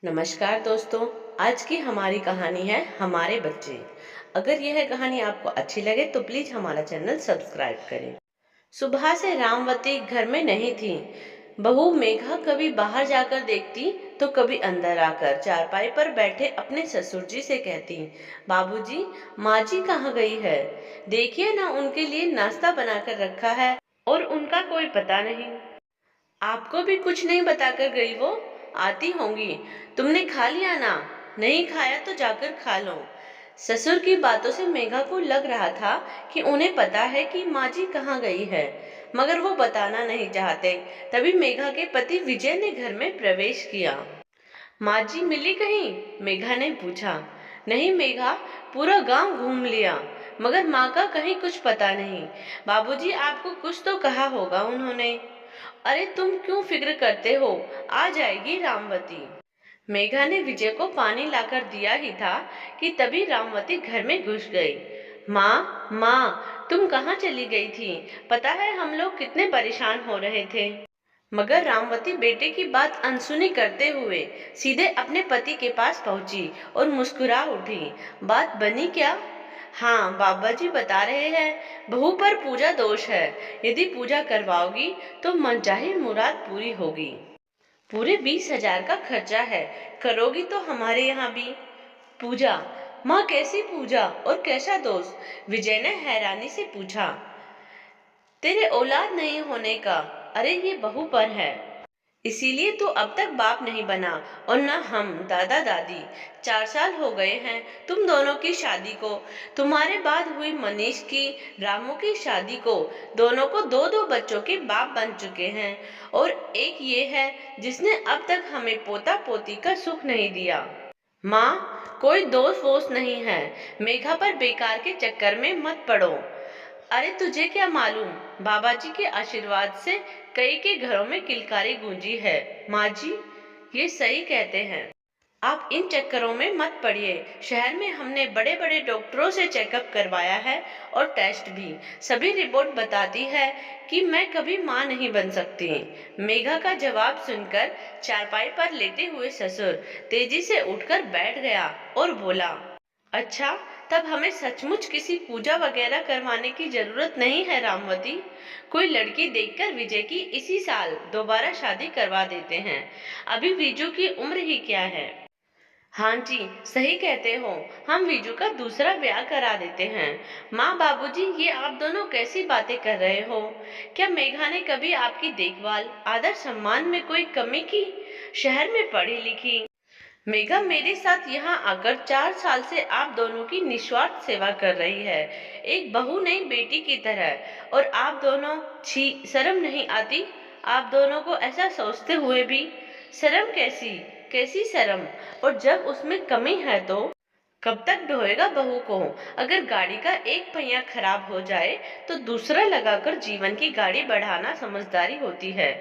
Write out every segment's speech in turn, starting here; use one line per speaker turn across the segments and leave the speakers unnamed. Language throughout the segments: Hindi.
नमस्कार दोस्तों। आज की हमारी कहानी है हमारे बच्चे। अगर यह कहानी आपको अच्छी लगे तो प्लीज हमारा चैनल सब्सक्राइब करें। सुबह से रामवती घर में नहीं थी। बहू मेघा कभी बाहर जाकर देखती तो कभी अंदर आकर चारपाई पर बैठे अपने ससुर जी से कहती, बाबूजी, माँ जी कहाँ गई है? देखिए ना, उनके लिए नाश्ता बनाकर रखा है और उनका कोई पता नहीं। आपको भी कुछ नहीं बताकर गई वो? आती होंगी। तुमने खा लिया ना? नहीं खाया तो जाकर खा लो। ससुर की बातों से मेघा को लग रहा था कि उन्हें पता है कि माँ जी कहाँ गई है, मगर वो बताना नहीं चाहते। तभी मेघा के पति विजय ने घर में प्रवेश किया। माँ जी मिली कहीं? मेघा ने पूछा। नहीं मेघा, पूरा गांव घूम लिया, मगर माँ का कहीं कुछ पता नहीं। बाबूजी आपको कुछ तो कहा होगा उन्होंने। अरे तुम क्यों फिक्र करते हो, आ जाएगी रामवती। मेघा ने विजय को पानी लाकर दिया ही था कि तभी रामवती घर में घुस गई। माँ माँ, तुम कहाँ चली गई थी? पता है हम लोग कितने परेशान हो रहे थे। मगर रामवती बेटे की बात अनसुनी करते हुए सीधे अपने पति के पास पहुंची और मुस्कुरा उठी। बात बनी क्या? हाँ, बाबा जी बता रहे हैं बहू पर पूजा दोष है। यदि पूजा करवाओगी तो मनचाही मुराद पूरी होगी। पूरे 20,000 का खर्चा है। करोगी तो हमारे यहाँ भी पूजा? माँ कैसी पूजा और कैसा दोष? विजय ने हैरानी से पूछा। तेरे औलाद नहीं होने का। अरे ये बहू पर है, इसीलिए तो अब तक बाप नहीं बना। और न हम दादा दादी। 4 साल हो गए हैं तुम दोनों की शादी को। तुम्हारे बाद हुई मनीष की, रामू की शादी को। दोनों को दो दो बच्चों के बाप बन चुके हैं। और एक ये है जिसने अब तक हमें पोता पोती का सुख नहीं दिया। माँ, कोई दोष वोष नहीं है। मेघा पर बेकार के चक्कर में मत पड़ो। अरे तुझे क्या मालूम, बाबा जी के आशीर्वाद से कई के घरों में किलकारी गूंजी है। माँ जी ये सही कहते हैं। आप इन चक्करों में मत पड़िए। शहर में हमने बड़े बड़े डॉक्टरों से चेकअप करवाया है और टेस्ट भी। सभी रिपोर्ट बताती है कि मैं कभी माँ नहीं बन सकती। मेघा का जवाब सुनकर चारपाई पर लेटे हुए ससुर तेजी से उठकर बैठ गया और बोला, अच्छा, तब हमें सचमुच किसी पूजा वगैरह करवाने की जरूरत नहीं है रामवती। कोई लड़की देखकर विजय की इसी साल दोबारा शादी करवा देते हैं। अभी विजू की उम्र ही क्या है। हाँ जी, सही कहते हो। हम विजू का दूसरा ब्याह करा देते हैं। माँ बाबूजी, ये आप दोनों कैसी बातें कर रहे हो? क्या मेघा ने कभी आपकी देखभाल आदर सम्मान में कोई कमी की? शहर में पढ़ी लिखी मेघा मेरे साथ यहाँ आकर 4 साल से आप दोनों की निस्वार्थ सेवा कर रही है, एक बहू नहीं बेटी की तरह। और आप दोनों, छी, शर्म नहीं आती? आप दोनों को ऐसा सोचते हुए भी? शर्म कैसी? कैसी शर्म? और जब उसमें कमी है तो कब तक ढोएगा बहू को? अगर गाड़ी का एक पहिया खराब हो जाए तो दूसरा लगाकर जीवन की गाड़ी बढ़ाना समझदारी होती है।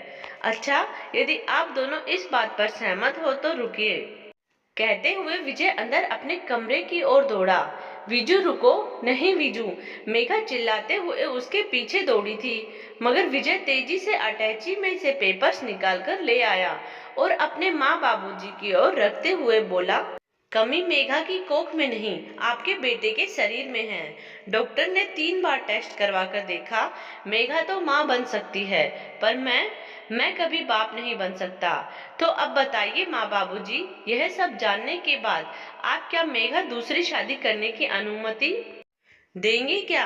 अच्छा, यदि आप दोनों इस बात पर सहमत हो तो रुकिए। कहते हुए विजय अंदर अपने कमरे की ओर दौड़ा। विजू रुको, नहीं विजू, मेघा चिल्लाते हुए उसके पीछे दौड़ी थी। मगर विजय तेजी से अटैची में से पेपर्स निकालकर ले आया और अपने माँ बाबूजी की ओर रखते हुए बोला, कमी मेघा की कोख में नहीं, आपके बेटे के शरीर में है। डॉक्टर ने 3 बार टेस्ट करवा कर देखा। मेघा तो माँ बन सकती है, पर मैं कभी बाप नहीं बन सकता। तो अब बताइए माँ बाबूजी, यह सब जानने के बाद आप क्या मेघा दूसरी शादी करने की अनुमति देंगे क्या?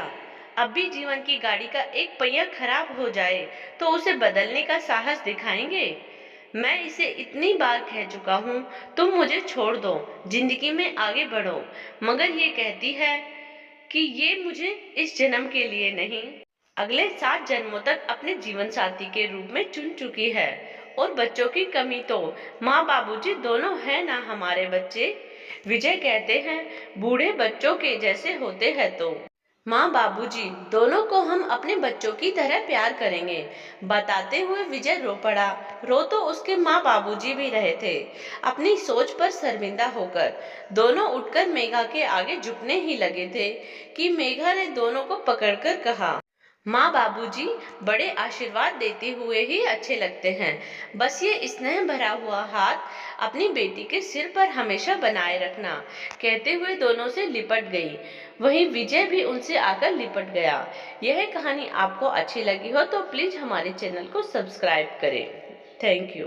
अब भी जीवन की गाड़ी का एक पहिया खराब हो जाए तो उसे बदलने का साहस दिखाएंगे? मैं इसे इतनी बार कह चुका हूँ, तुम मुझे छोड़ दो, जिंदगी में आगे बढ़ो। मगर ये कहती है कि ये मुझे इस जन्म के लिए नहीं, अगले 7 जन्मों तक अपने जीवन साथी के रूप में चुन चुकी है। और बच्चों की कमी तो माँ बाबूजी दोनों है ना हमारे बच्चे। विजय कहते हैं बूढ़े बच्चों के जैसे होते हैं तो माँ बाबूजी दोनों को हम अपने बच्चों की तरह प्यार करेंगे। बताते हुए विजय रो पड़ा। रो तो उसके माँ बाबूजी भी रहे थे, अपनी सोच पर शर्मिंदा होकर। दोनों उठकर मेघा के आगे झुकने ही लगे थे कि मेघा ने दोनों को पकड़कर कहा, माँ बाबूजी बड़े आशीर्वाद देते हुए ही अच्छे लगते हैं। बस ये स्नेह भरा हुआ हाथ अपनी बेटी के सिर पर हमेशा बनाए रखना, कहते हुए दोनों से लिपट गई। वहीं विजय भी उनसे आकर लिपट गया। यह कहानी आपको अच्छी लगी हो तो प्लीज हमारे चैनल को सब्सक्राइब करें। Thank you.